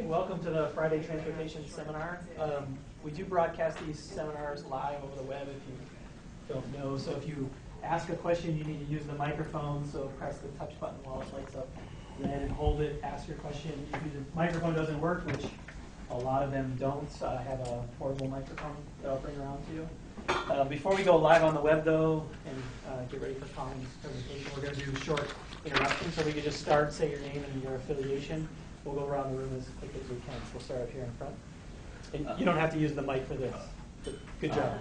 morning. Welcome to the Friday Transportation Seminar. We do broadcast these seminars live over the web if you don't know. So if you ask a question, you need to use the microphone. So press the touch button while it lights up red and hold it. Ask your question. If the microphone doesn't work, which a lot of them don't, I have a portable microphone that I'll bring around to you. Before we go live on the web, though, and get ready for Colin's presentation, we're going to do a short introduction. So we can just start, say your name and your affiliation. We'll go around the room as quick as we can. So we'll start up here in front. And you don't have to use the mic for this. Good job.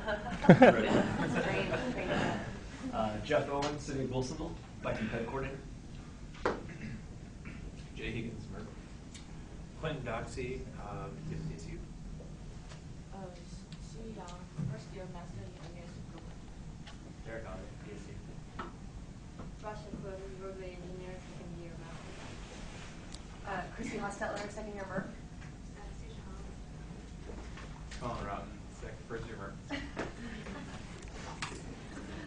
Jeff Owen, City of Wilsonville, Biking Ped Coordinator. Jay Higgins, Merck. Clinton Doxey, DSU. Sue Young, first year master in engineering group. Derek Otter, DSU. Russia Quinn, roadway engineer, second year master. Chrissy Hostetler, second year Merck. Colin Rotten, first year Merck.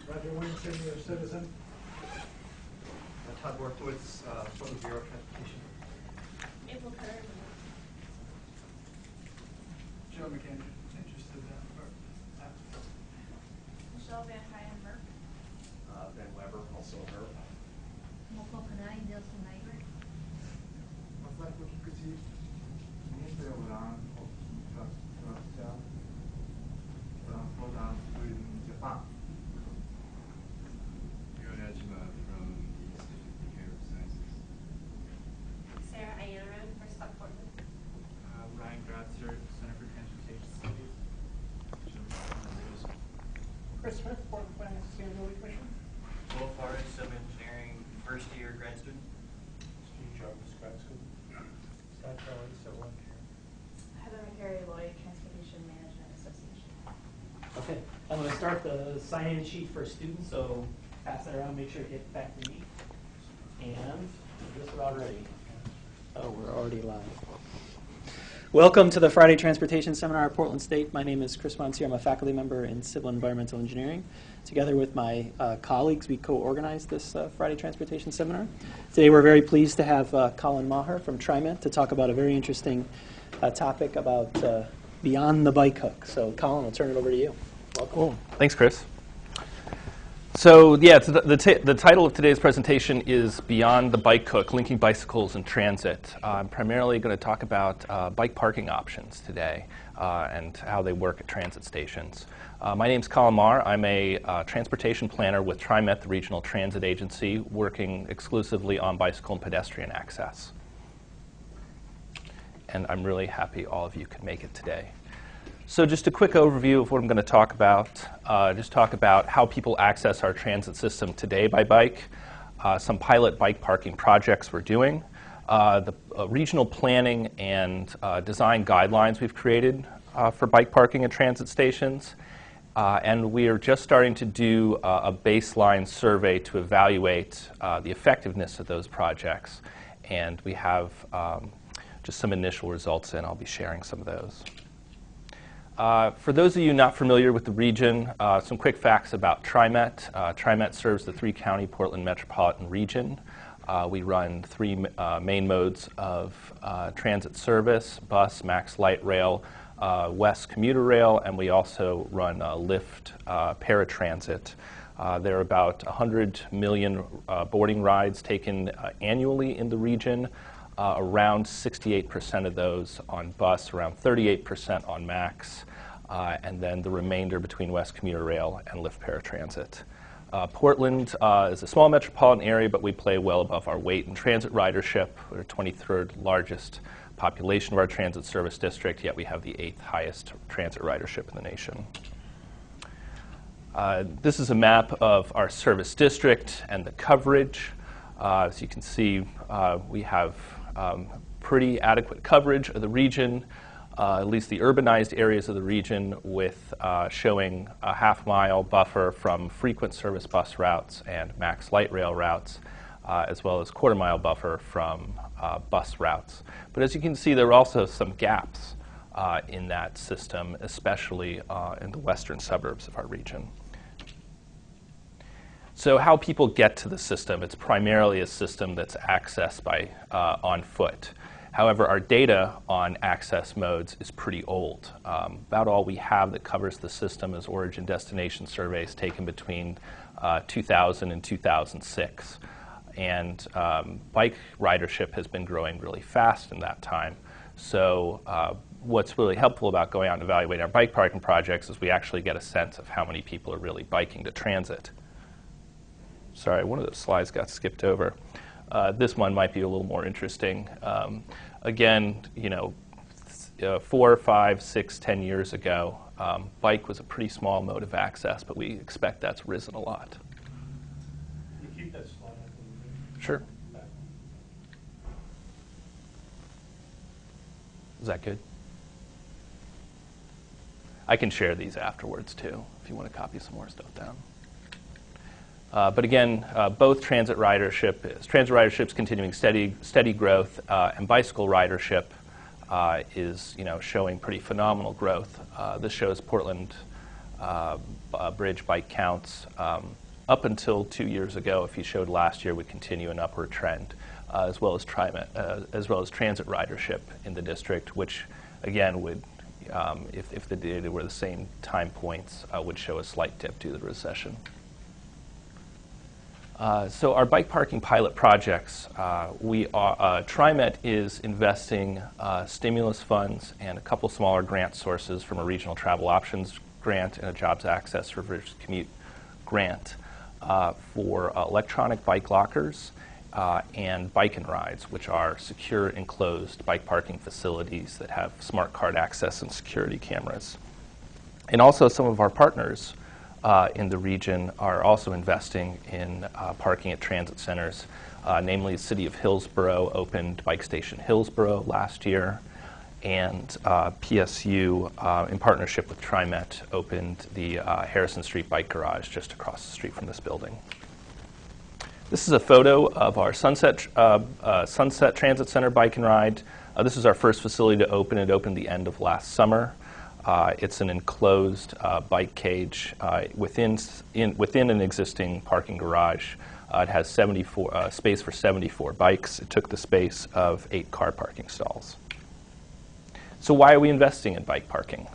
Roger Winston, you're a citizen. Todd Borkowitz, from the Bureau of Transportation. April Kerr. Joe McKenna, interested in that. Michelle Van Heyen, Merck. Ben Weber, also Herb. Moko Kanai, Nelson Nyberg. Masako Kikuchi. Japan. Yonajima from the Institute of Behavioral Sciences. Sarah Ayeron, first stop Portland. Ryan Gratzer, Center for Transportation Studies. Chris Smith, Board of Planning and Sustainability Commission. Will Forrest, Civil Engineering, first year grad student. Steve Jarvis, grad student. Scott Kelly, Civil Engineering. Heather McCary Lloyd, Transportation Management Association. Okay, I'm going to start the sign-in sheet for students, so pass that around, make sure it gets back to me. And just about ready. Oh, we're already live. Welcome to the Friday Transportation Seminar at Portland State. My name is Chris Monsieur. I'm a faculty member in Civil and Environmental Engineering. Together with my colleagues, we co-organized this Friday Transportation Seminar. Today we're very pleased to have Colin Maher from TriMet to talk about a very interesting topic about beyond the bike hook. So Colin, I'll turn it over to you. Welcome. Cool. Thanks, Chris. So yeah, the title of today's presentation is Beyond the Bike Hook, Linking Bicycles and Transit. I'm primarily going to talk about bike parking options today and how they work at transit stations. My name's Colin Maher. I'm a transportation planner with TriMet, the regional transit agency, working exclusively on bicycle and pedestrian access. And I'm really happy all of you could make it today. So just a quick overview of what I'm going to talk about. Just talk about how people access our transit system today by bike, some pilot bike parking projects we're doing, the regional planning and design guidelines we've created for bike parking at transit stations, and we are just starting to do a baseline survey to evaluate the effectiveness of those projects, and we have just some initial results, and I'll be sharing some of those. For those of you not familiar with the region, some quick facts about TriMet. TriMet serves the 3-county Portland metropolitan region. We run 3 main modes of transit service: bus, max light rail, West commuter rail, and we also run Lyft paratransit. There are about 100 million boarding rides taken annually in the region. Around 68% of those on bus, around 38% on max, and then the remainder between West Commuter Rail and Lyft Paratransit. Portland is a small metropolitan area, but we play well above our weight in transit ridership. We're the 23rd largest population of our transit service district, yet we have the 8th highest transit ridership in the nation. This is a map of our service district and the coverage. As you can see, we have pretty adequate coverage of the region, at least the urbanized areas of the region, with showing a half-mile buffer from frequent service bus routes and max light rail routes, as well as quarter-mile buffer from bus routes. But as you can see, there are also some gaps in that system, especially in the western suburbs of our region. So how people get to the system, it's primarily a system that's accessed by on foot. However, our data on access modes is pretty old. About all we have that covers the system is origin destination surveys taken between 2000 and 2006. And bike ridership has been growing really fast in that time. So what's really helpful about going out and evaluating our bike parking projects is we actually get a sense of how many people are really biking to transit. Sorry, one of those slides got skipped over. This one might be a little more interesting. Again, 4, 5, 6, 10 years ago, bike was a pretty small mode of access, but we expect that's risen a lot. You keep that slide, I think. Sure. Is that good? I can share these afterwards too, if you want to copy some more stuff down. But again, both transit ridership's continuing steady growth, and bicycle ridership is showing pretty phenomenal growth. This shows Portland Bridge bike counts up until 2 years ago. If you showed last year, would continue an upward trend, as well as TriMet, as well as transit ridership in the district, which again would, if the data were the same time points, would show a slight dip due to the recession. So our bike parking pilot projects, TriMet is investing stimulus funds and a couple smaller grant sources from a regional travel options grant and a jobs access reverse commute grant for electronic bike lockers and bike and rides, which are secure enclosed bike parking facilities that have smart card access and security cameras. And also some of our partners in the region are also investing in parking at transit centers. Namely, the City of Hillsborough opened Bike Station Hillsborough last year, and PSU, in partnership with TriMet, opened the Harrison Street Bike Garage just across the street from this building. This is a photo of our Sunset Transit Center Bike and Ride. This is our first facility to open. It opened the end of last summer. It's an enclosed bike cage within an existing parking garage. It has space for 74 bikes. It took the space of 8 car parking stalls. So why are we investing in bike parking?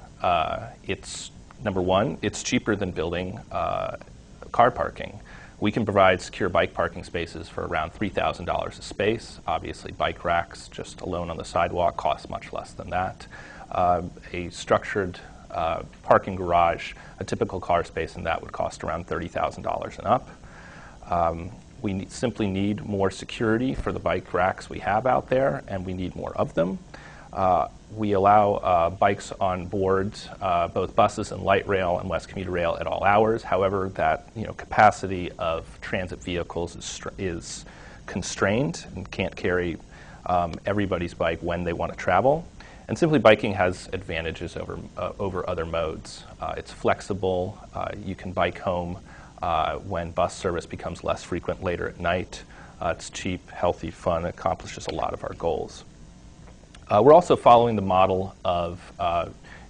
It's, number one, it's cheaper than building car parking. We can provide secure bike parking spaces for around $3,000 a space. Obviously, bike racks just alone on the sidewalk cost much less than that. A structured parking garage, a typical car space in that would cost around $30,000 and up. We simply need more security for the bike racks we have out there, and we need more of them. We allow bikes on board, both buses and light rail and West Commuter Rail at all hours. However, that capacity of transit vehicles is constrained and can't carry everybody's bike when they want to travel. And simply biking has advantages over other modes. It's flexible. You can bike home when bus service becomes less frequent later at night. It's cheap, healthy, fun. It accomplishes a lot of our goals. We're also following the model of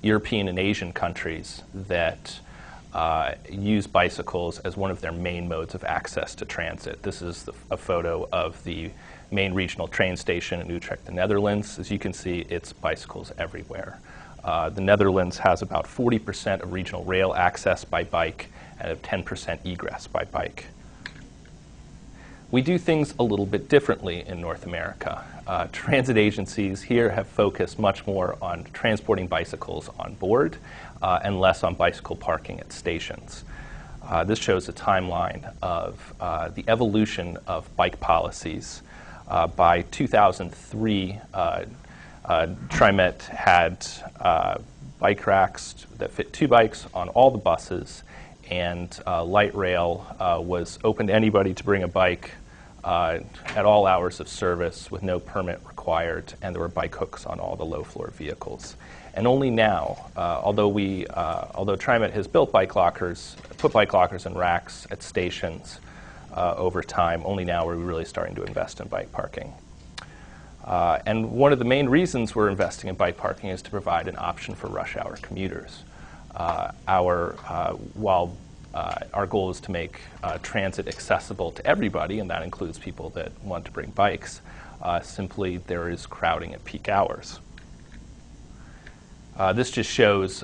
European and Asian countries that use bicycles as one of their main modes of access to transit. This is a photo of the main regional train station in Utrecht, the Netherlands. As you can see, it's bicycles everywhere. The Netherlands has about 40% of regional rail access by bike and 10% egress by bike. We do things a little bit differently in North America. Transit agencies here have focused much more on transporting bicycles on board and less on bicycle parking at stations. This shows a timeline of the evolution of bike policies. By 2003, TriMet had bike racks that fit 2 bikes on all the buses, and light rail was open to anybody to bring a bike at all hours of service with no permit required, and there were bike hooks on all the low-floor vehicles. And only now, although TriMet has built bike lockers, put bike lockers in racks at stations over time, only now are we really starting to invest in bike parking. And one of the main reasons we're investing in bike parking is to provide an option for rush hour commuters. While our goal is to make transit accessible to everybody, and that includes people that want to bring bikes, Simply, there is crowding at peak hours. This just shows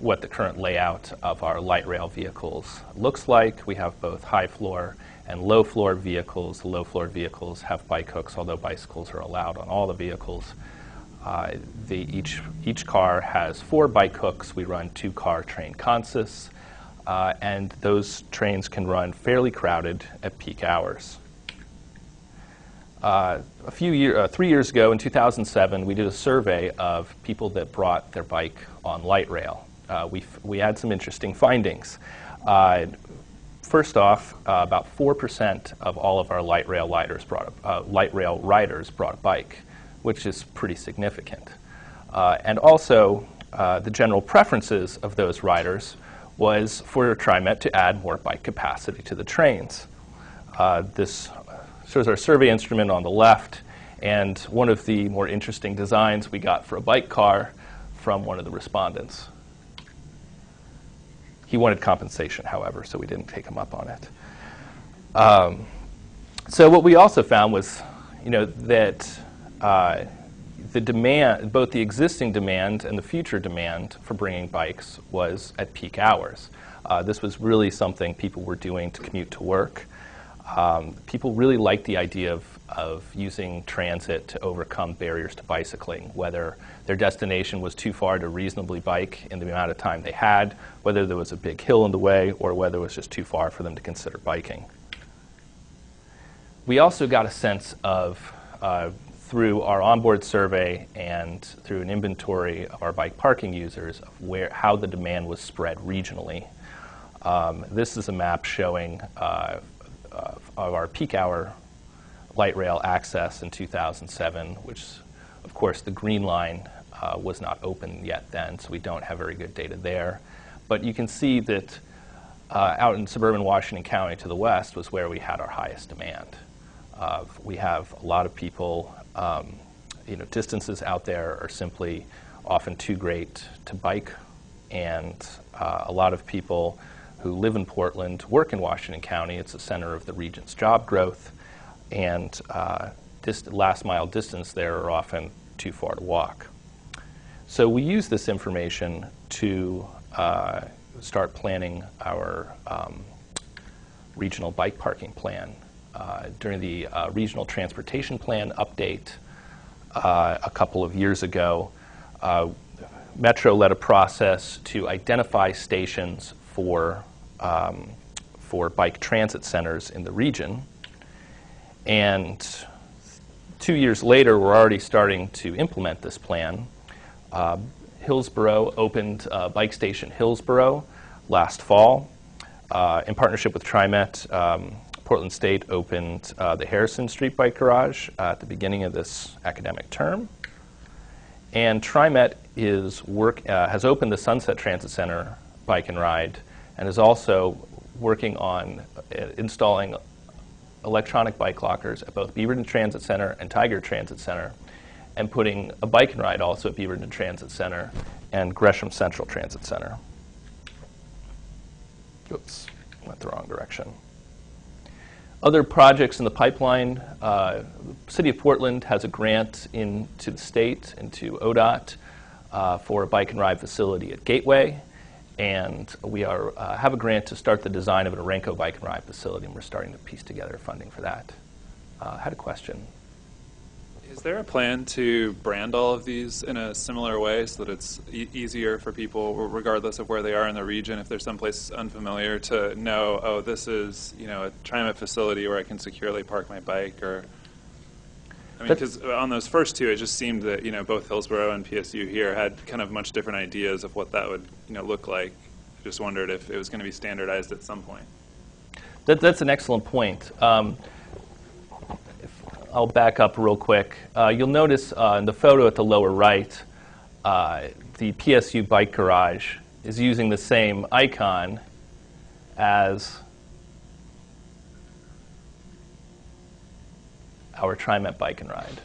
what the current layout of our light rail vehicles looks like. We have both high floor and low floor vehicles. The low floor vehicles have bike hooks, although bicycles are allowed on all the vehicles. Each car has 4 bike hooks. We run 2-car train consists, and those trains can run fairly crowded at peak hours. 3 years ago, in 2007, we did a survey of people that brought their bike on light rail. We had some interesting findings. First off, about 4% of all of our light rail riders brought a bike, which is pretty significant. And also, the general preferences of those riders was for TriMet to add more bike capacity to the trains. This shows our survey instrument on the left, and one of the more interesting designs we got for a bike car from one of the respondents. He wanted compensation, however, so we didn't take him up on it. So what we also found was, that the demand, both the existing demand and the future demand for bringing bikes was at peak hours. This was really something people were doing to commute to work. People really liked the idea of using transit to overcome barriers to bicycling, whether their destination was too far to reasonably bike in the amount of time they had, whether there was a big hill in the way, or whether it was just too far for them to consider biking. We also got a sense of, through our onboard survey and through an inventory of our bike parking users, of how the demand was spread regionally. This is a map showing of our peak hour light rail access in 2007, which, of course, the green line was not open yet then, so we don't have very good data there. But you can see that out in suburban Washington County to the west was where we had our highest demand. We have a lot of people, distances out there are simply often too great to bike, and a lot of people who live in Portland work in Washington County. It's the center of the region's job growth, and last mile distance there are often too far to walk. So we use this information to start planning our regional bike parking plan. During the regional transportation plan update a couple of years ago, Metro led a process to identify stations for bike transit centers in the region. And 2 years later, we're already starting to implement this plan. Hillsborough opened Bike Station Hillsborough last fall. In partnership with TriMet, Portland State opened the Harrison Street Bike Garage at the beginning of this academic term. And TriMet has opened the Sunset Transit Center Bike and Ride, and is also working on installing electronic bike lockers at both Beaverton Transit Center and Tiger Transit Center, and putting a bike and ride also at Beaverton Transit Center and Gresham Central Transit Center. Oops, went the wrong direction. Other projects in the pipeline, City of Portland has a grant into the state, into ODOT, for a bike and ride facility at Gateway. And we have a grant to start the design of an Orenco bike and ride facility, and we're starting to piece together funding for that. I had a question. Is there a plan to brand all of these in a similar way so that it's easier for people, regardless of where they are in the region, if there's someplace unfamiliar, to know, oh, this is a TriMet facility where I can securely park my bike? Or I mean, because on those first two, it just seemed that both Hillsborough and PSU here had kind of much different ideas of what that would look like. I just wondered if it was going to be standardized at some point. That's an excellent point. I'll back up real quick. You'll notice in the photo at the lower right, the PSU Bike Garage is using the same icon as our TriMet Bike and Ride.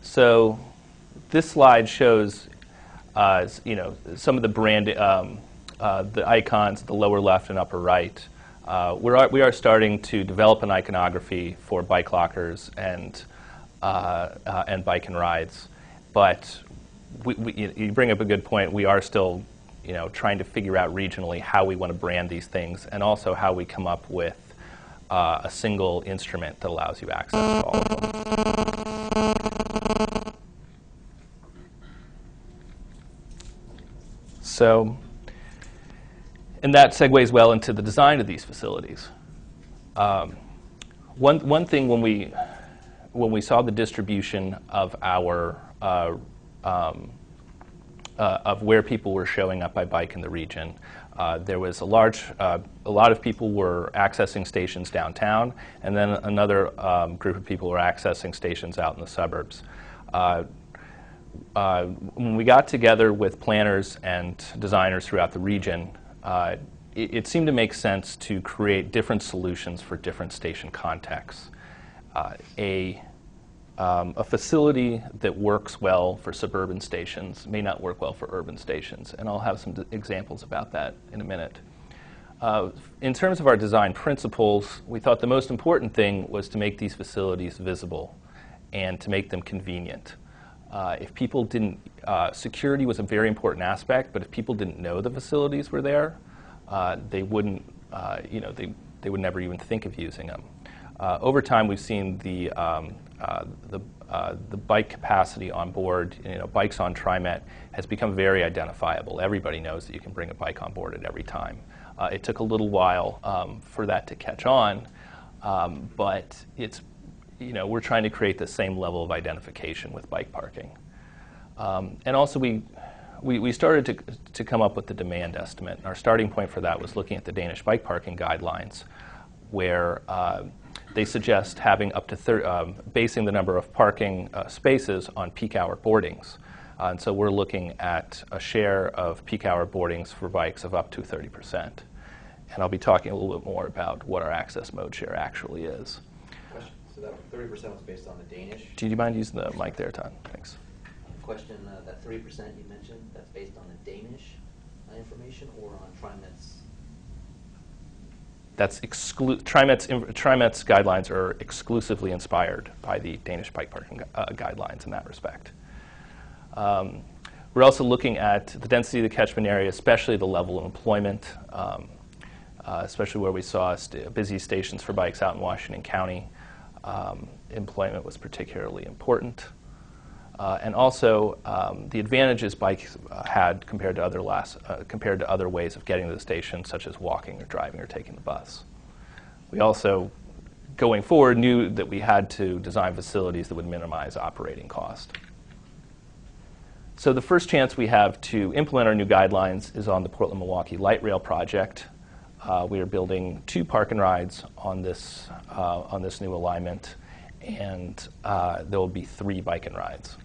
So this slide shows some of the brand, the icons at the lower left and upper right We are starting to develop an iconography for bike lockers and bike and rides, but you bring up a good point. We are still, trying to figure out regionally how we want to brand these things, and also how we come up with a single instrument that allows you access to all of them. So, and that segues well into the design of these facilities. One thing when we saw the distribution of our of where people were showing up by bike in the region, there was a lot of people were accessing stations downtown, and then another group of people were accessing stations out in the suburbs. When we got together with planners and designers throughout the region, it seemed to make sense to create different solutions for different station contexts. A facility that works well for suburban stations may not work well for urban stations, and I'll have some examples about that in a minute. In terms of our design principles, we thought the most important thing was to make these facilities visible and to make them convenient. If people didn't, security was a very important aspect, but if people didn't know the facilities were there, they wouldn't, they would never even think of using them. Over time, we've seen the bike capacity on board, bikes on TriMet, has become very identifiable. Everybody knows that you can bring a bike on board at every time. It took a little while for that to catch on, but it's, we're trying to create the same level of identification with bike parking. And also we started to come up with the demand estimate. And our starting point for that was looking at the Danish bike parking guidelines, where they suggest having up to basing the number of parking spaces on peak hour boardings. And so we're looking at a share of peak hour boardings for bikes of up to 30%. And I'll be talking a little bit more about what our access mode share actually is. Question. So that 30% was based on the Danish? Do you mind using the mic there, Todd? Thanks. Question, that 30% you mentioned, that's based on the Danish information or on TriMet's? That's TriMet's guidelines are exclusively inspired by the Danish bike parking guidelines in that respect. We're also looking at the density of the catchment area, especially the level of employment, especially where we saw busy stations for bikes out in Washington County. Employment was particularly important. And also the advantages bikes had compared to other ways of getting to the station, such as walking or driving or taking the bus. We also, going forward, knew that we had to design facilities that would minimize operating cost. So the first chance we have to implement our new guidelines is on the Portland-Milwaukee Light Rail project. We are building 2 park and rides on this new alignment, and there will be 3 bike and rides.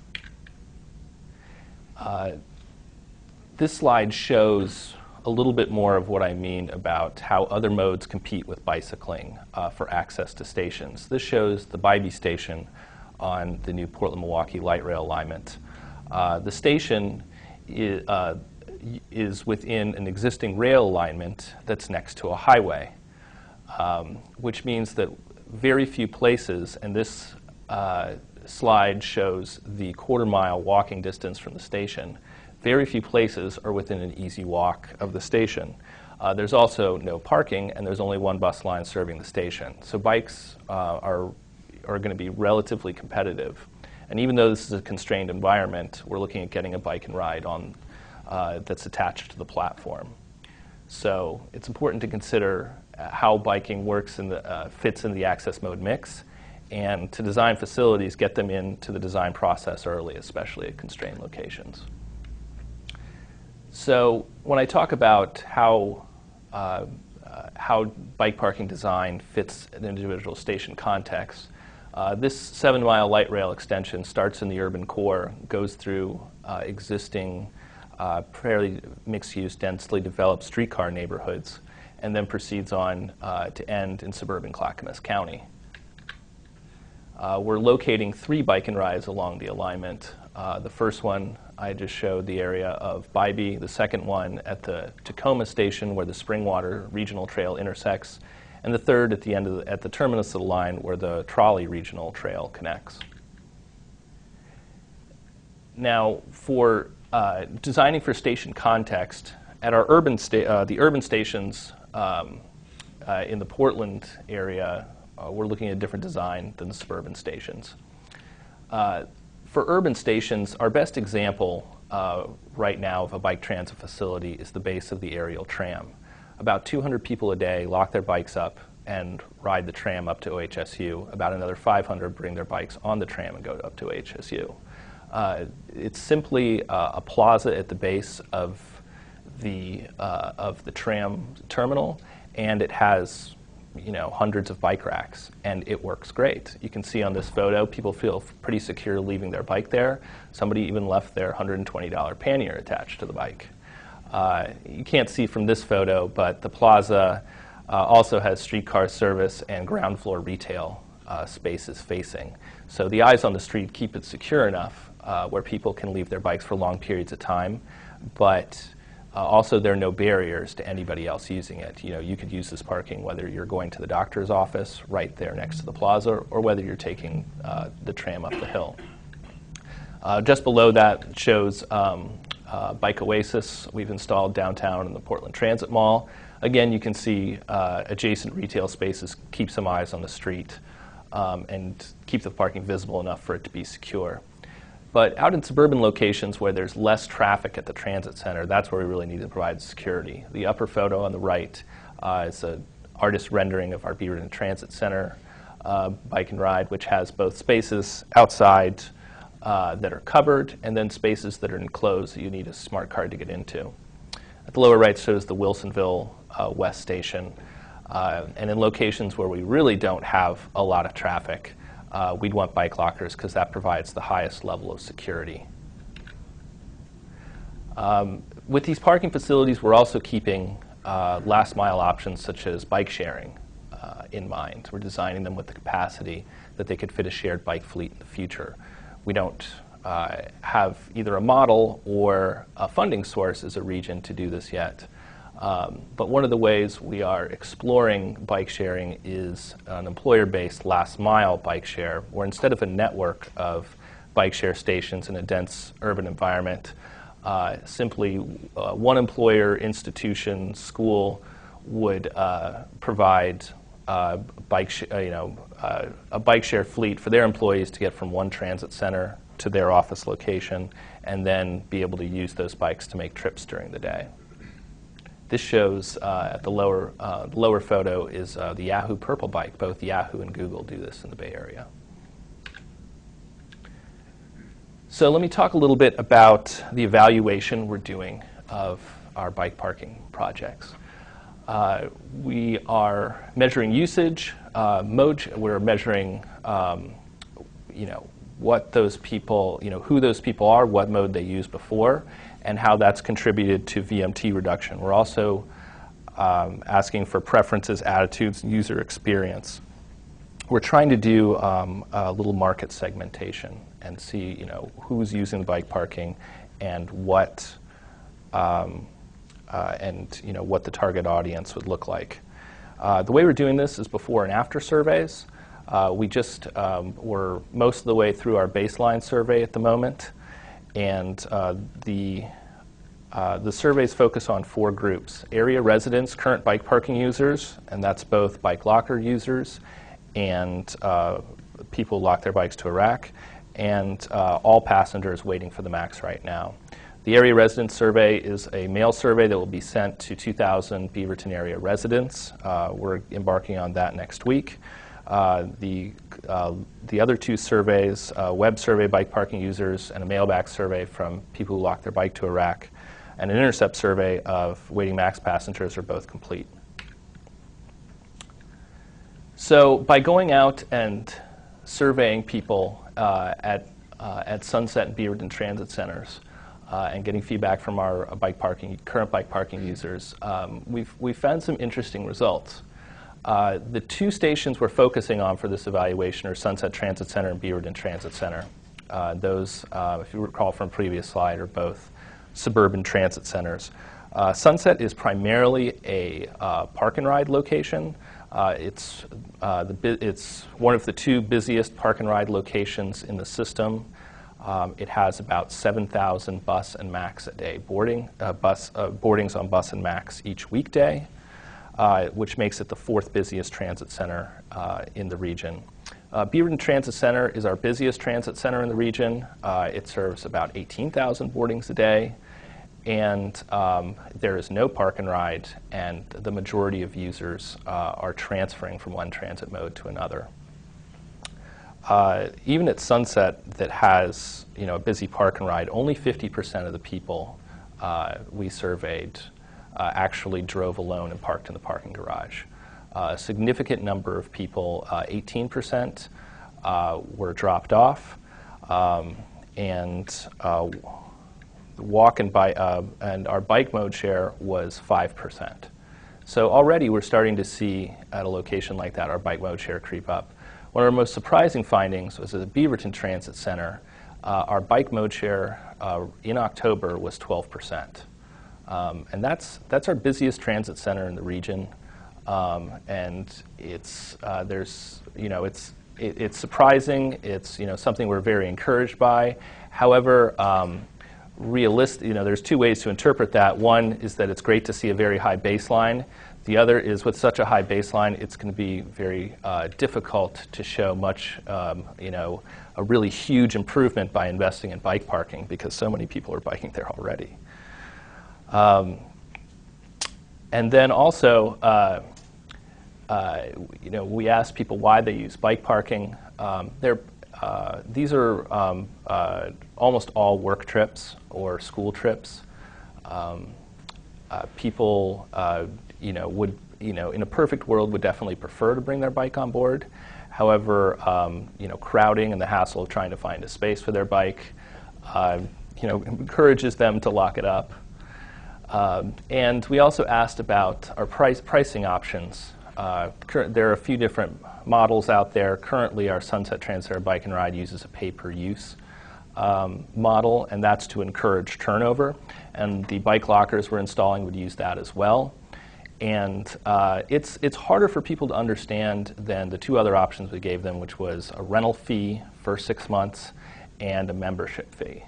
This slide shows a little bit more of what I mean about how other modes compete with bicycling for access to stations. This shows the Bybee station on the new Portland-Milwaukee Light Rail alignment. The station is within an existing rail alignment that's next to a highway, which means that very few places, and this slide shows the quarter-mile walking distance from the station, very few places are within an easy walk of the station. There's also no parking, and there's only 1 bus line serving the station. So bikes are going to be relatively competitive. And even though this is a constrained environment, we're looking at getting a bike and ride on that's attached to the platform. So it's important to consider how biking works in fits in the access mode mix, and to design facilities, get them into the design process early, especially at constrained locations. So when I talk about how bike parking design fits an individual station context, this 7-mile light rail extension starts in the urban core, goes through existing fairly mixed-use, densely developed streetcar neighborhoods, and then proceeds on to end in suburban Clackamas County. We're locating 3 bike and rides along the alignment. The first one I just showed the area of Bybee, the second one at the Tacoma station where the Springwater Regional Trail intersects, and the third at the end of at the terminus of the line where the Trolley Regional Trail connects. Now, for designing for station context, at our the urban stations in the Portland area, we're looking at a different design than the suburban stations. For urban stations, our best example right now of a bike transit facility is the base of the aerial tram. About 200 people a day lock their bikes up and ride the tram up to OHSU. About another 500 bring their bikes on the tram and go up to OHSU. It's simply a plaza at the base of the tram terminal, and it has hundreds of bike racks, and it works great. You can see on this photo, people feel pretty secure leaving their bike there. Somebody even left their $120 pannier attached to the bike. You can't see from this photo, but the plaza also has streetcar service and ground floor retail spaces facing. So the eyes on the street keep it secure enough where people can leave their bikes for long periods of time, but also there are no barriers to anybody else using it. You could use this parking whether you're going to the doctor's office right there next to the plaza or whether you're taking the tram up the hill. Just below that shows Bike Oasis we've installed downtown in the Portland Transit Mall. Again, you can see adjacent retail spaces keep some eyes on the street and keep the parking visible enough for it to be secure. But out in suburban locations where there's less traffic at the transit center, that's where we really need to provide security. The upper photo on the right is an artist rendering of our Beaverton Transit Center bike and ride, which has both spaces outside that are covered and then spaces that are enclosed that you need a smart card to get into. At the lower right shows the Wilsonville West Station. And in locations where we really don't have a lot of traffic, we'd want bike lockers because that provides the highest level of security. With these parking facilities, we're also keeping last mile options such as bike sharing in mind. We're designing them with the capacity that they could fit a shared bike fleet in the future. We don't have either a model or a funding source as a region to do this yet. But one of the ways we are exploring bike sharing is an employer-based last mile bike share, where instead of a network of bike share stations in a dense urban environment, simply one employer, institution, school would provide a bike share fleet for their employees to get from one transit center to their office location, and then be able to use those bikes to make trips during the day. This shows at the lower photo is the Yahoo Purple Bike. Both Yahoo and Google do this in the Bay Area. So let me talk a little bit about the evaluation we're doing of our bike parking projects. We are measuring usage, we're measuring what those people, who those people are, what mode they used before, and how that's contributed to VMT reduction. We're also asking for preferences, attitudes, and user experience. We're trying to do a little market segmentation and see, who's using the bike parking and what what the target audience would look like. The way we're doing this is before and after surveys. We just we're most of the way through our baseline survey at the moment, and the surveys focus on 4 groups: area residents, current bike parking users, and that's both bike locker users and people who lock their bikes to a rack, and all passengers waiting for the MAX right now. The area residents survey is a mail survey that will be sent to 2,000 Beaverton area residents. We're embarking on that next week. The other 2 surveys, a web survey bike parking users and a mailback survey from people who lock their bike to a rack, and an intercept survey of waiting MAX passengers are both complete. So by going out and surveying people at Sunset and Beaverton transit centers and getting feedback from our current bike parking users, we've found some interesting results. The 2 stations we're focusing on for this evaluation are Sunset Transit Center and Beaverton Transit Center. Those, if you recall from a previous slide, are both suburban transit centers. Sunset is primarily a park and ride location. It's one of the two busiest park and ride locations in the system. It has about 7,000 bus and max a day boardings on bus and max each weekday, which makes it the fourth busiest transit center in the region. Beaverton Transit Center is our busiest transit center in the region. It serves about 18,000 boardings a day, and there is no park and ride, and the majority of users are transferring from one transit mode to another. Even at Sunset, that has a busy park and ride, only 50% of the people we surveyed actually drove alone and parked in the parking garage. A significant number of people, 18%, were dropped off, and walk and bike, and our bike mode share was 5%. So already we're starting to see at a location like that our bike mode share creep up. One of our most surprising findings was at the Beaverton Transit Center, our bike mode share in October was 12%. And that's our busiest transit center in the region. And it's it's surprising. It's something we're very encouraged by. However, there's two ways to interpret that. One is that it's great to see a very high baseline. The other is with such a high baseline, it's going to be very difficult to show much, a really huge improvement by investing in bike parking because so many people are biking there already. And then also, we asked people why they use bike parking. These are almost all work trips or school trips. People, would, in a perfect world, would definitely prefer to bring their bike on board. However, crowding and the hassle of trying to find a space for their bike, encourages them to lock it up. And we also asked about our pricing options. There are a few different models out there. Currently, our Sunset Transit Bike and Ride uses a pay-per-use model, and that's to encourage turnover. And the bike lockers we're installing would use that as well. And it's harder for people to understand than the two other options we gave them, which was a rental fee for 6 months and a membership fee.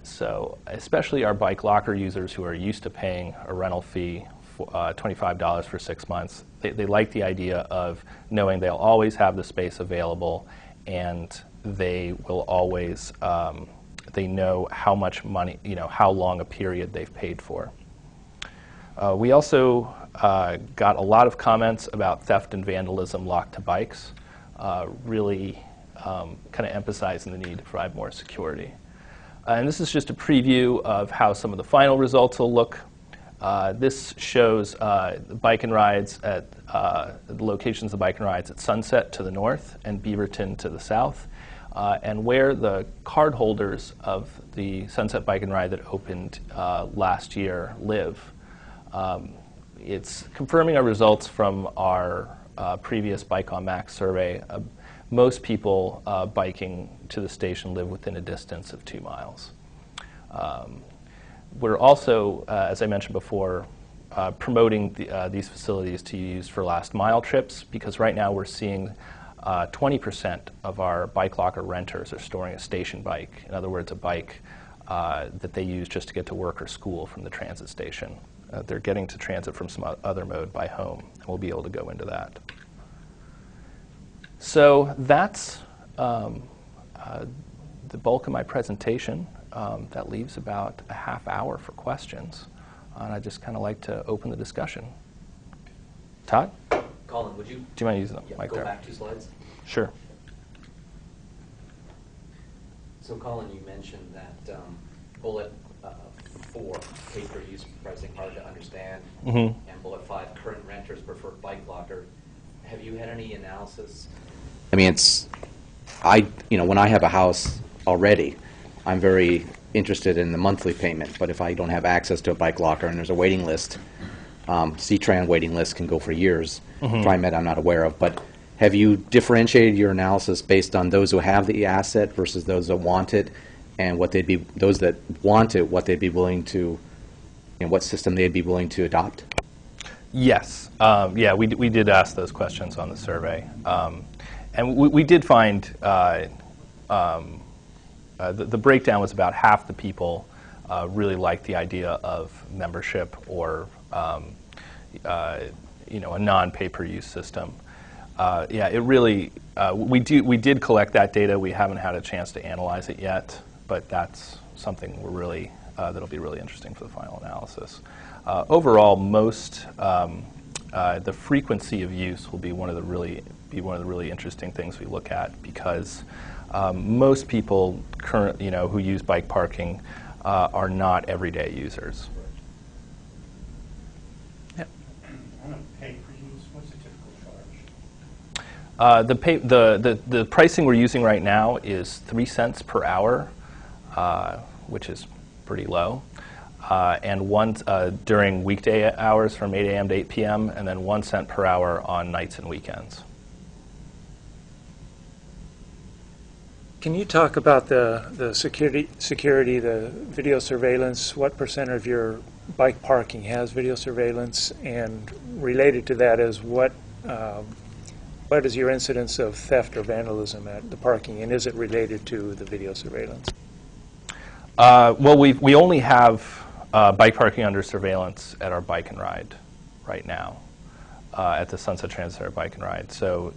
So especially our bike locker users who are used to paying a rental fee, $25 for 6 months, they like the idea of knowing they'll always have the space available, and they will always, they know how much money, how long a period they've paid for. We also got a lot of comments about theft and vandalism locked to bikes, really kind of emphasizing the need to provide more security. And this is just a preview of how some of the final results will look. This shows bike and rides at the locations of bike and rides at Sunset to the north and Beaverton to the south, and where the card holders of the Sunset Bike and Ride that opened last year live. It's confirming our results from our previous Bike on Max survey. Most people biking to the station live within a distance of 2 miles. We're also, as I mentioned before, promoting these facilities to use for last mile trips, because right now we're seeing 20% of our bike locker renters are storing a station bike. In other words, a bike that they use just to get to work or school from the transit station. They're getting to transit from some other mode by home, and we'll be able to go into that. So that's the bulk of my presentation. That leaves about a half hour for questions, and I'd just kind of like to open the discussion. Todd? Colin, would you? Do you mind using the mic go there? back 2 slides? Sure. So Colin, you mentioned that bullet 4, pay-per-use pricing, hard to understand, and bullet 5, current renters prefer bike locker. Have you had any analysis? I mean, when I have a house already, I'm very interested in the monthly payment, but if I don't have access to a bike locker and there's a waiting list, C-Tran waiting list can go for years. TriMet I'm not aware of, but Have you differentiated your analysis based on those who have the asset versus those that want it, and what they'd be, those that want it, what they'd be willing to, what system they'd be willing to adopt? Yes. Yeah, we did ask those questions on the survey. And we did find the breakdown was about half the people really liked the idea of membership or a non-pay-per-use system. Yeah, it really, we did collect that data. We haven't had a chance to analyze it yet, but that's something we're really, that'll be really interesting for the final analysis. Overall, most, the frequency of use will be one of the really interesting things we look at, because most people who use bike parking are not everyday users. Yeah. On a pay-per-use, what's the typical charge? The pricing we're using right now is 3 cents per hour, which is pretty low, and during weekday hours from 8 a.m. to 8 p.m., and then 1 cent per hour on nights and weekends. Can you talk about the security, the video surveillance? What percent of your bike parking has video surveillance? And related to that is what is your incidence of theft or vandalism at the parking, and is it related to the video surveillance? Well, we only have bike parking under surveillance at our bike and ride right now, at the Sunset Transit Center Bike and Ride. So,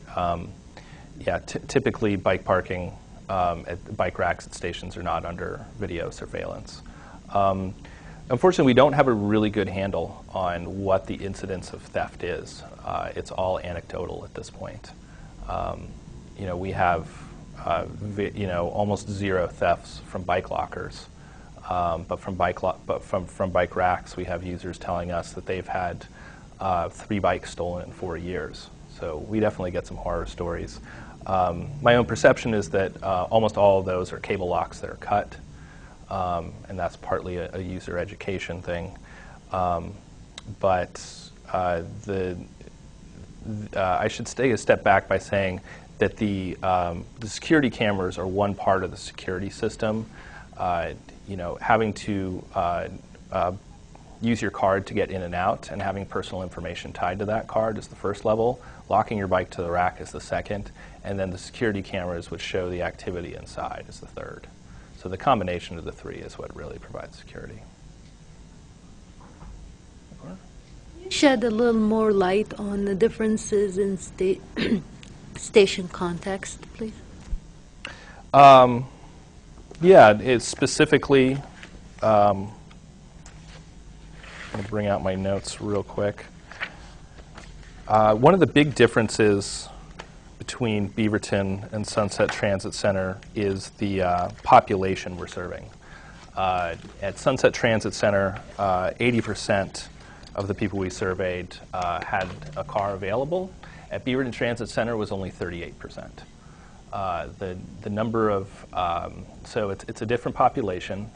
yeah, typically bike parking at bike racks at stations are not under video surveillance. Unfortunately, we don't have a really good handle on what the incidence of theft is. It's all anecdotal at this point. We have almost zero thefts from bike lockers, but from bike racks, we have users telling us that they've had 3 bikes stolen in 4 years. So we definitely get some horror stories. My own perception is that almost all of those are cable locks that are cut, and that's partly a user education thing. But I should take a step back by saying that the security cameras are one part of the security system. Having to use your card to get in and out and having personal information tied to that card is the first level. Locking your bike to the rack is the second. And then the security cameras, which show the activity inside, is the third. So the combination of the 3 is what really provides security. Shed a little more light on the differences in station context, please? Yeah, it's specifically, I'm going to bring out my notes real quick. One of the big differences between Beaverton and Sunset Transit Center is the population we're serving. At Sunset Transit Center, 80% of the people we surveyed had a car available. At Beaverton Transit Center was only 38%. The number of, so it's a different population.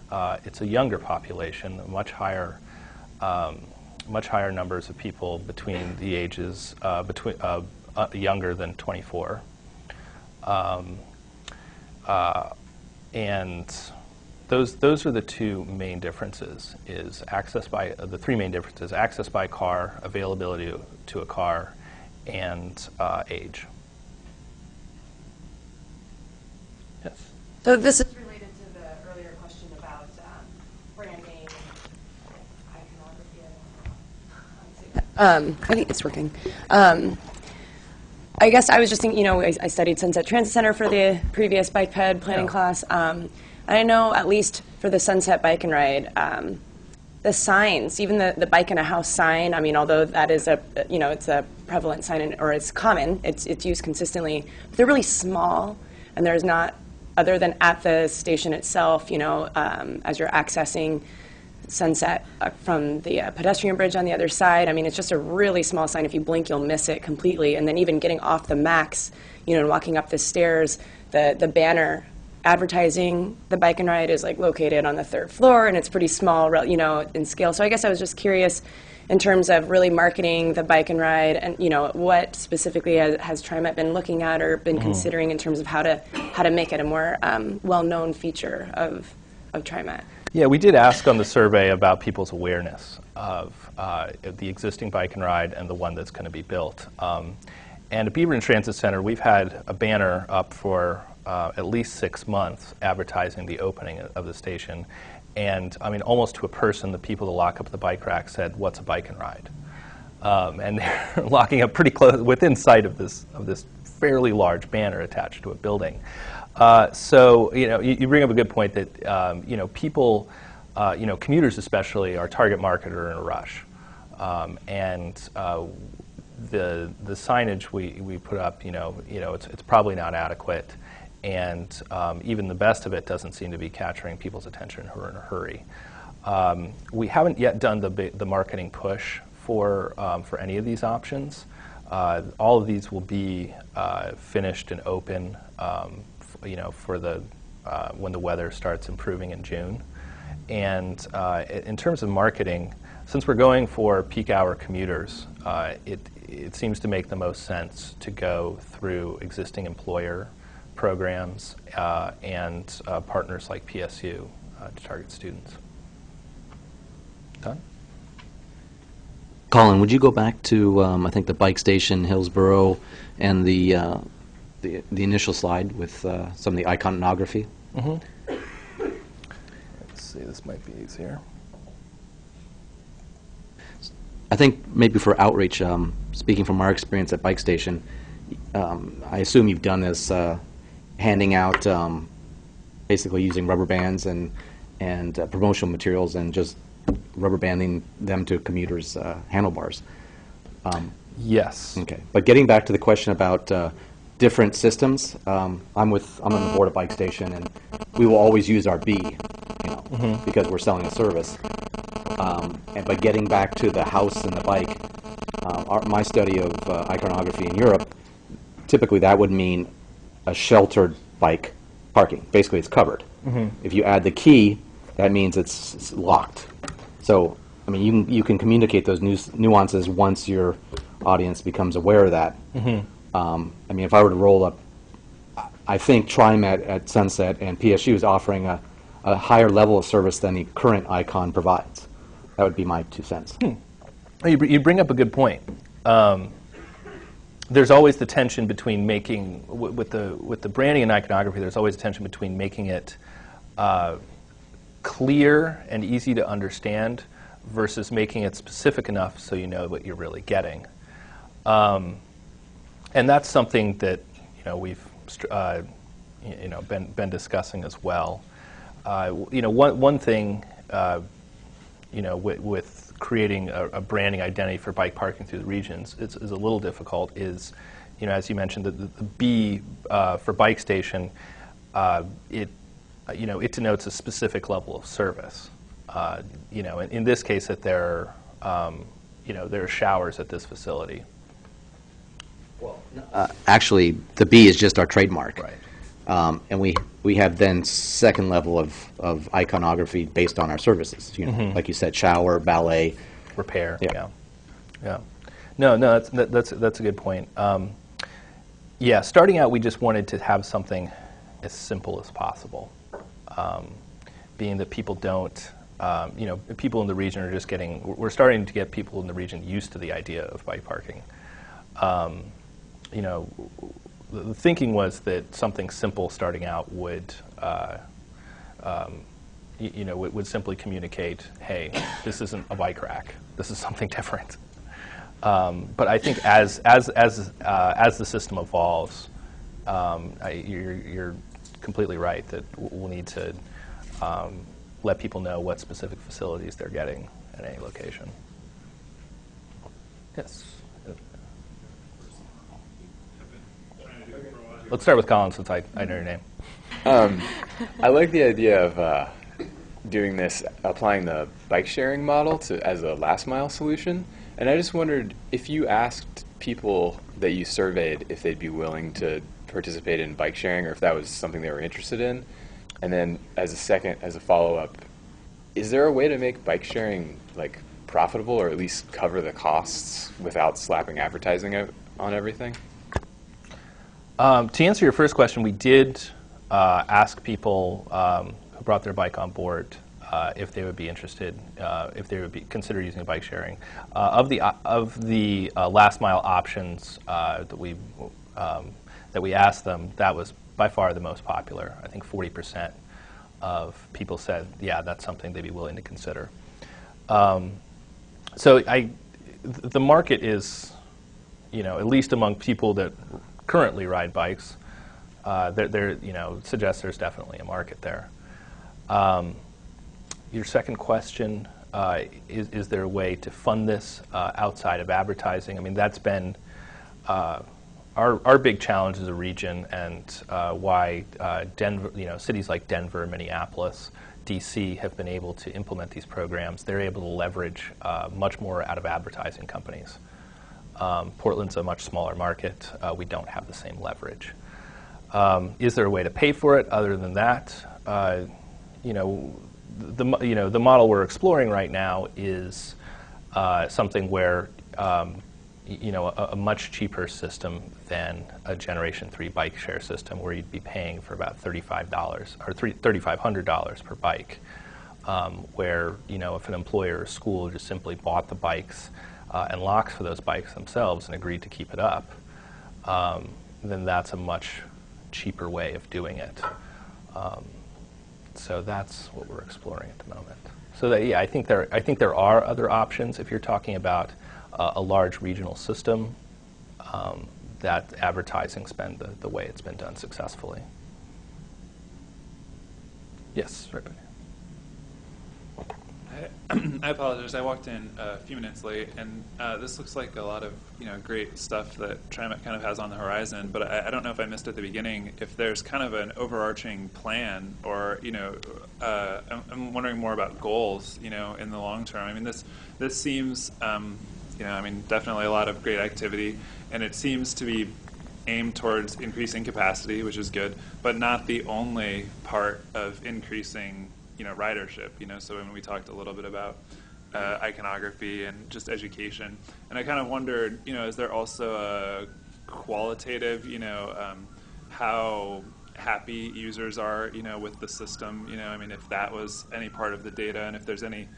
It's a younger population, much higher numbers of people between the ages, younger than 24. And those are the 2 main differences, is the 3 main differences: access by car, availability to a car, and age. Yes? So this is related to the earlier question about branding, iconography. I think it's working. I guess I was just thinking, I studied Sunset Transit Center for the previous bike ped planning class. I know, at least for the Sunset Bike and Ride, the signs, even the bike in a house sign, I mean, although that is it's a prevalent sign, or it's common, it's used consistently, but they're really small, and there's not, other than at the station itself, as you're accessing Sunset from the pedestrian bridge on the other side. I mean, it's just a really small sign. If you blink, you'll miss it completely. And then even getting off the Max, and walking up the stairs, the banner advertising the bike and ride is like located on the 3rd floor, and it's pretty small, in scale. So I guess I was just curious in terms of really marketing the bike and ride, and what specifically has TriMet been looking at or been considering in terms of how to make it a more well-known feature of TriMet. Yeah, we did ask on the survey about people's awareness of the existing bike and ride and the one that's going to be built. And at Beaverton Transit Center, we've had a banner up for at least 6 months advertising the opening of the station. And I mean, almost to a person, the people that lock up the bike rack said, "What's a bike and ride?" And they're locking up pretty close, within sight of this fairly large banner attached to a building. So you bring up a good point that people, commuters especially, our target market are in a rush, and the signage we put up, it's probably not adequate. And even the best of it doesn't seem to be capturing people's attention who are in a hurry. We haven't yet done the marketing push for any of these options. All of these will be finished and open, for when the weather starts improving in June. And in terms of marketing, since we're going for peak hour commuters, it seems to make the most sense to go through existing employer programs and partners like PSU to target students. Done? Colin, would you go back to, I think, the bike station, Hillsborough, and the initial slide with some of the iconography? Let's see, this might be easier. I think maybe for outreach, speaking from our experience at Bike Station, I assume you've done this handing out, basically using rubber bands and promotional materials and just rubber banding them to commuters' handlebars. Yes. Okay. But getting back to the question about different systems, I'm on the board of Bike Station, and we will always use our B, because we're selling a service. But getting back to the house and the bike, my study of iconography in Europe, typically that would mean a sheltered bike parking. Basically, it's covered. If you add the key, that means it's locked. So, I mean, you can communicate those nuances once your audience becomes aware of that. I mean, if I were to roll up, I think TriMet at Sunset and PSU is offering a higher level of service than the current icon provides. That would be my 2 cents. You bring up a good point. There's always the tension between making, with the branding and iconography, there's always a tension between making it clear and easy to understand versus making it specific enough so you know what you're really getting. And that's something that we've been discussing as well. One thing with creating a branding identity for bike parking through the regions is a little difficult. Is as you mentioned, the B for Bike Station, it denotes a specific level of service. In this case, that there are showers at this facility. Well, actually, the B is just our trademark. Right. And we have then second level of iconography based on our services. Like you said, shower, ballet, repair. Yeah. No, that's a good point. Yeah, starting out, we just wanted to have something as simple as possible. Being that people don't, people in the region are just we're starting to get people in the region used to the idea of bike parking. The thinking was that something simple starting out would simply communicate, hey, this isn't a bike rack. This is something different. But I think as the system evolves, you're completely right that we'll need to let people know what specific facilities they're getting at any location. Yes. Let's start with Colin, since I know your name. I like the idea of doing this, applying the bike sharing model as a last mile solution. And I just wondered if you asked people that you surveyed if they'd be willing to participate in bike sharing, or if that was something they were interested in. And then as a follow-up, is there a way to make bike sharing like profitable, or at least cover the costs without slapping advertising on everything? To answer your first question, we did ask people who brought their bike on board if they would be interested, if they would consider using bike sharing. Of the last mile options that we asked them, that was by far the most popular. I think 40% of people said, yeah, that's something they'd be willing to consider. So the market is, at least among people that currently ride bikes, suggests there's definitely a market there. Your second question, is there a way to fund this outside of advertising? I mean, that's been our big challenge as a region, and why Denver, cities like Denver, Minneapolis, DC have been able to implement these programs. They're able to leverage much more out of advertising companies. Portland's a much smaller market. We don't have the same leverage. Is there a way to pay for it other than that? The model we're exploring right now is something where a much cheaper system than a Generation 3 bike share system, where you'd be paying for about $35 or $3,500 per bike, where if an employer or school just simply bought the bikes and locks for those bikes themselves and agreed to keep it up, then that's a much cheaper way of doing it. So that's what we're exploring at the moment. So that, yeah, I think there are other options if you're talking about a large regional system, that advertising's been the way it's been done successfully. Yes, right back. I apologize. I walked in a few minutes late, and this looks like a lot of great stuff that TriMet kind of has on the horizon. But I don't know if I missed at the beginning if there's kind of an overarching plan, or I'm wondering more about goals, in the long term. I mean, this seems, definitely a lot of great activity, and it seems to be aimed towards increasing capacity, which is good, but not the only part of increasing ridership. So when we talked a little bit about iconography and just education, and I kind of wondered, is there also a qualitative, how happy users are, with the system, if that was any part of the data, and if there's any,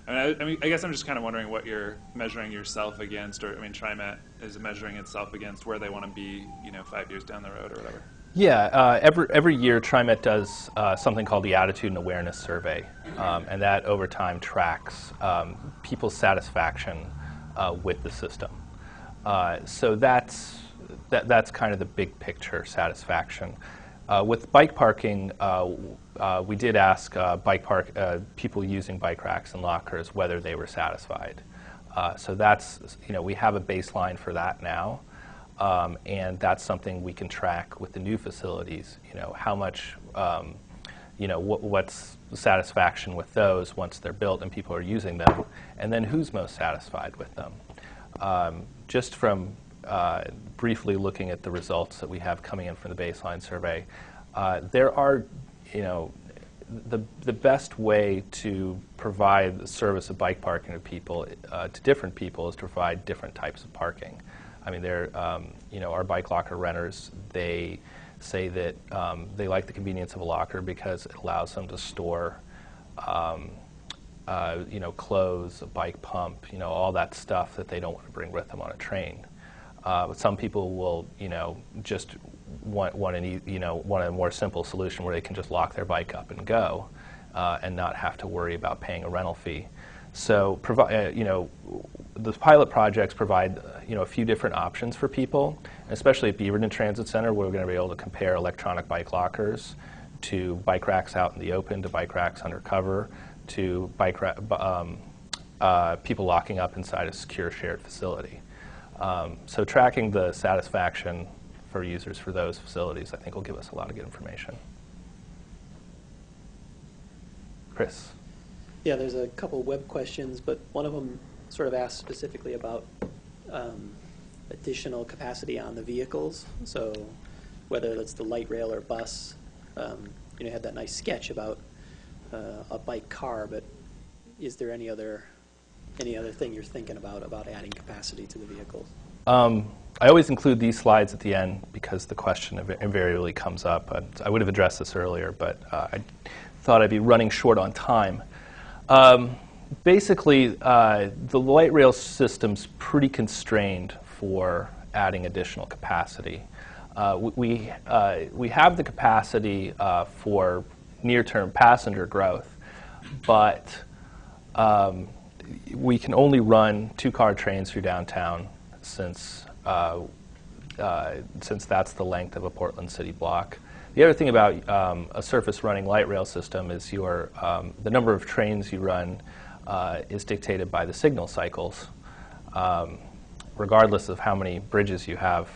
I guess I'm just kind of wondering what you're measuring yourself against, or TriMet is measuring itself against where they want to be, 5 years down the road or whatever. Yeah, every year TriMet does something called the Attitude and Awareness Survey, and that over time tracks people's satisfaction with the system. So that's kind of the big picture satisfaction. With bike parking, we did ask people using bike racks and lockers whether they were satisfied. So that's, we have a baseline for that now. And that's something we can track with the new facilities, how much, what's the satisfaction with those once they're built and people are using them, and then who's most satisfied with them. Just from briefly looking at the results that we have coming in from the baseline survey, there are, the best way to provide the service of bike parking to people, to different people, is to provide different types of parking. I mean, our bike locker renters, they say that they like the convenience of a locker because it allows them to store, clothes, a bike pump, all that stuff that they don't want to bring with them on a train. But some people will, just want a more simple solution where they can just lock their bike up and go, and not have to worry about paying a rental fee. So, the pilot projects provide, a few different options for people, especially at Beaverton Transit Center, where we're going to be able to compare electronic bike lockers to bike racks out in the open, to bike racks undercover, to people locking up inside a secure shared facility. So tracking the satisfaction for users for those facilities, I think, will give us a lot of good information. Chris. Yeah, there's a couple web questions, but one of them sort of asked specifically about additional capacity on the vehicles. So whether that's the light rail or bus. You had that nice sketch about a bike car, but is there any other thing you're thinking about adding capacity to the vehicles? I always include these slides at the end because the question invariably comes up. I would have addressed this earlier, but I thought I'd be running short on time. Basically, the light rail system's pretty constrained for adding additional capacity. We have the capacity for near-term passenger growth, but we can only run 2-car trains through downtown since that's the length of a Portland city block. The other thing about a surface running light rail system is the number of trains you run is dictated by the signal cycles. Regardless of how many bridges you have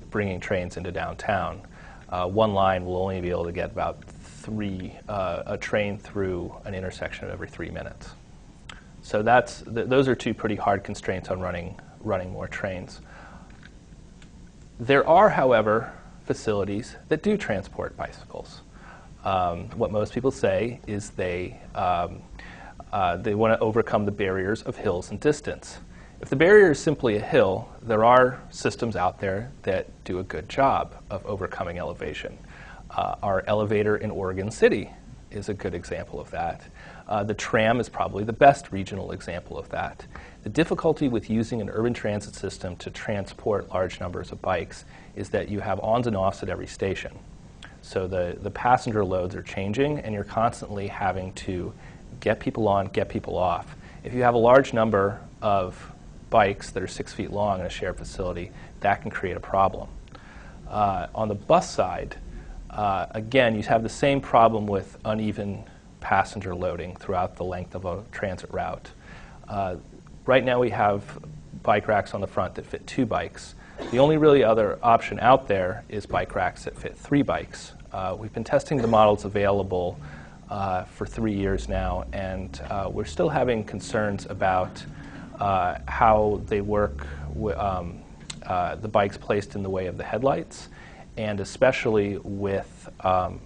bringing trains into downtown, one line will only be able to get about a train through an intersection every 3 minutes. So those are two pretty hard constraints on running more trains. There are, however, facilities that do transport bicycles. What most people say is they want to overcome the barriers of hills and distance. If the barrier is simply a hill, there are systems out there that do a good job of overcoming elevation. Our elevator in Oregon City is a good example of that. The tram is probably the best regional example of that. The difficulty with using an urban transit system to transport large numbers of bikes is that you have ons and offs at every station. So the passenger loads are changing, and you're constantly having to get people on, get people off. If you have a large number of bikes that are 6 feet long in a shared facility, that can create a problem. On the bus side, again, you have the same problem with uneven passenger loading throughout the length of a transit route. Right now we have bike racks on the front that fit 2 bikes. The only really other option out there is bike racks that fit 3 bikes. We've been testing the models available for 3 years now, and we're still having concerns about how they work, the bikes placed in the way of the headlights, and especially with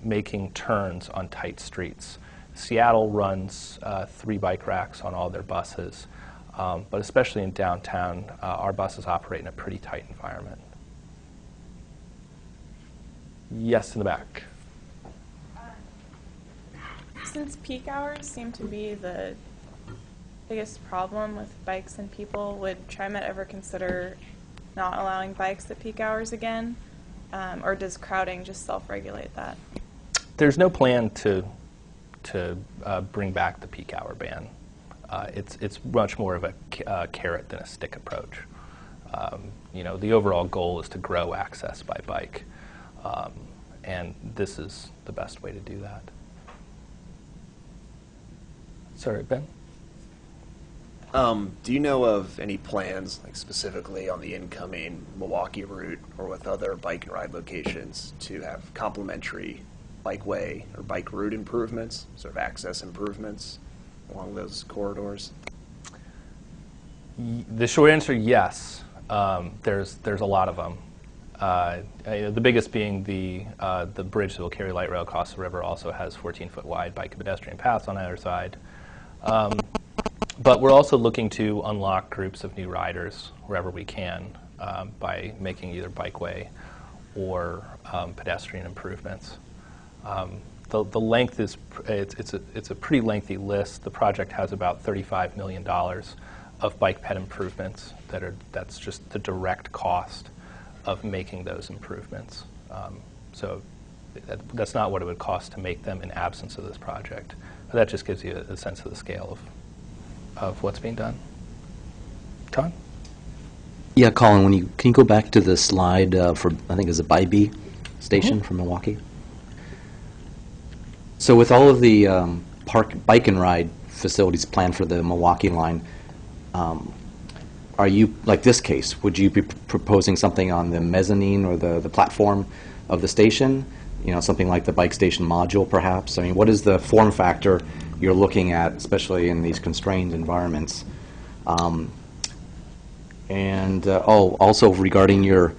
making turns on tight streets. Seattle runs 3 bike racks on all their buses, but especially in downtown, our buses operate in a pretty tight environment. Yes, in the back. Since peak hours seem to be the biggest problem with bikes and people, would TriMet ever consider not allowing bikes at peak hours again? Or does crowding just self-regulate that? There's no plan to bring back the peak hour ban. It's much more of a carrot than a stick approach. The overall goal is to grow access by bike, and this is the best way to do that. Sorry, Ben? Do you know of any plans, like specifically on the incoming Milwaukee route or with other bike and ride locations, to have complementary bikeway or bike route improvements, sort of access improvements along those corridors? The short answer, yes. There's a lot of them. The biggest being the bridge that will carry light rail across the river also has 14-foot wide bike and pedestrian paths on either side. But we're also looking to unlock groups of new riders wherever we can by making either bikeway or pedestrian improvements. The length is it's a pretty lengthy list. The project has about $35 million of bike ped improvements that's just the direct cost of making those improvements. So that's not what it would cost to make them in absence of this project. But that just gives you a sense of the scale of what's being done. Ton? Yeah, Colin, can you go back to the slide for, I think it's a Bybee station from Milwaukee? So with all of the bike and ride facilities planned for the Milwaukee line, are you, like this case, would you be proposing something on the mezzanine or the platform of the station? Something like the bike station module, perhaps? I mean, what is the form factor you're looking at, especially in these constrained environments? Also regarding your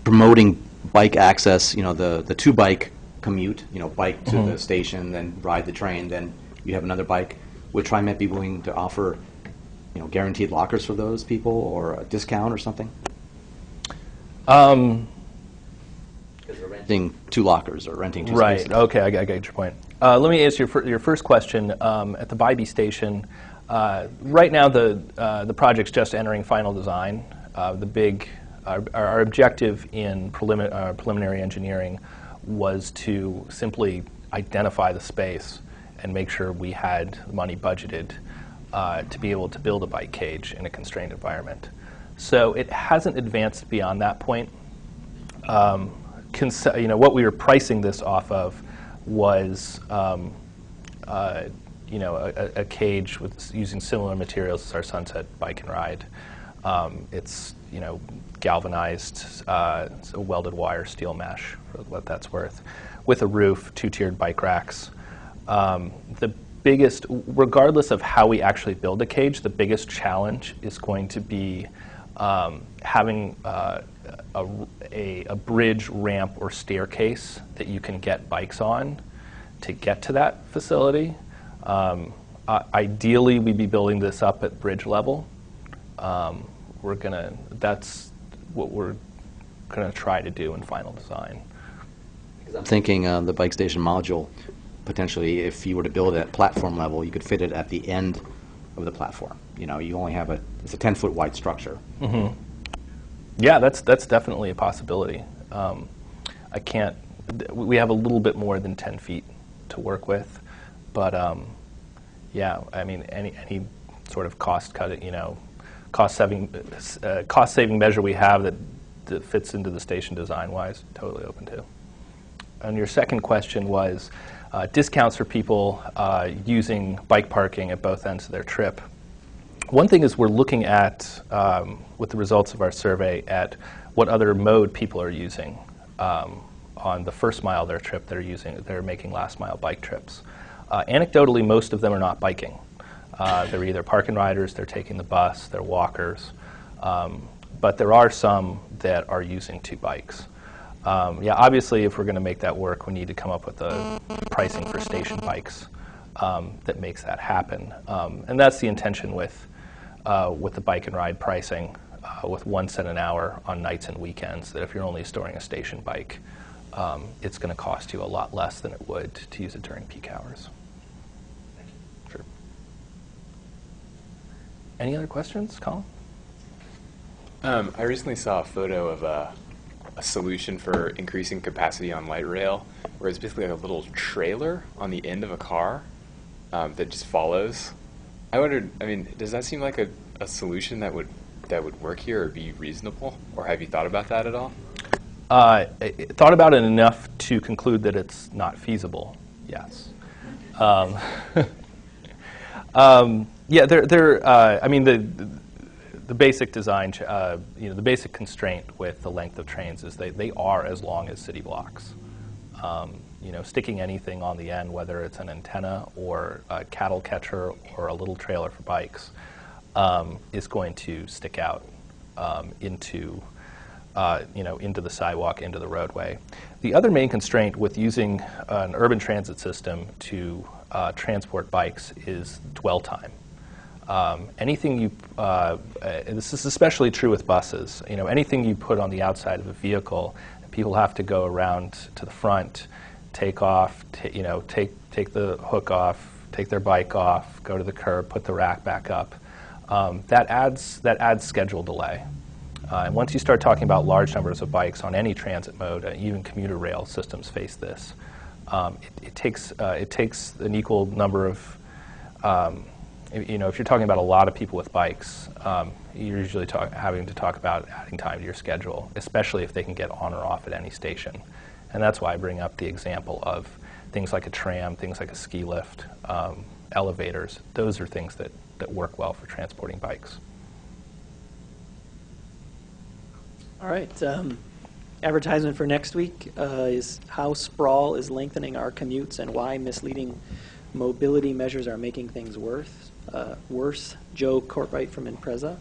promoting bike access, the two-bike commute, bike to the station, then ride the train, then you have another bike. Would TriMet be willing to offer, guaranteed lockers for those people, or a discount or something? Because they're renting 2 lockers or renting 2 spaces. Right. Okay, I get your point. Let me answer your first question. At the Bybee station, right now the project's just entering final design. Our objective in preliminary engineering was to simply identify the space and make sure we had the money budgeted to be able to build a bike cage in a constrained environment. So it hasn't advanced beyond that point. What we were pricing this off of was a cage with using similar materials as our Sunset Bike and Ride. It's galvanized, so welded wire, steel mesh, for what that's worth, with a roof, 2-tiered bike racks. The biggest, regardless of how we actually build a cage, the biggest challenge is going to be having a bridge, ramp, or staircase that you can get bikes on to get to that facility. Ideally, we'd be building this up at bridge level. That's what we're gonna try to do in final design. I'm thinking the bike station module, potentially, if you were to build it at platform level, you could fit it at the end of the platform. You only have it's a 10-foot wide structure. Mm-hmm. Yeah, that's definitely a possibility. We have a little bit more than 10 feet to work with, but yeah, I mean, any sort of cost saving measure we have that fits into the station design-wise, totally open to. And your second question was discounts for people using bike parking at both ends of their trip. One thing is we're looking at, with the results of our survey, at what other mode people are using on the first mile of their trip. They're making last mile bike trips. Anecdotally, most of them are not biking. They're either park and riders, they're taking the bus, they're walkers. But there are some that are using 2 bikes. Yeah, obviously, if we're going to make that work, we need to come up with a pricing for station bikes that makes that happen. And that's the intention with the bike and ride pricing, with 1 cent an hour on nights and weekends, that if you're only storing a station bike, it's going to cost you a lot less than it would to use it during peak hours. Sure. Any other questions, Colin? I recently saw a photo of a solution for increasing capacity on light rail, where it's basically like a little trailer on the end of a car that just follows. I wondered, does that seem like a solution that would work here or be reasonable? Or have you thought about that at all? I thought about it enough to conclude that it's not feasible, yes. Yeah, the basic design, the basic constraint with the length of trains is they are as long as city blocks. Sticking anything on the end, whether it's an antenna or a cattle catcher or a little trailer for bikes, is going to stick out into the sidewalk, into the roadway. The other main constraint with using an urban transit system to transport bikes is dwell time. Anything you, this is especially true with buses, anything you put on the outside of a vehicle, people have to go around to the front, take off, take the hook off, take their bike off, go to the curb, put the rack back up. That adds schedule delay. And once you start talking about large numbers of bikes on any transit mode, even commuter rail systems face this. It takes an equal number of, if you're talking about a lot of people with bikes, you're usually having to talk about adding time to your schedule, especially if they can get on or off at any station. And that's why I bring up the example of things like a tram, things like a ski lift, elevators. Those are things that work well for transporting bikes. All right. Advertisement for next week is how sprawl is lengthening our commutes and why misleading mobility measures are making things worse. Joe Courtwright from Impreza.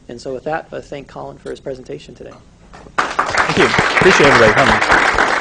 And so with that, I thank Colin for his presentation today. Thank you. Appreciate everybody coming.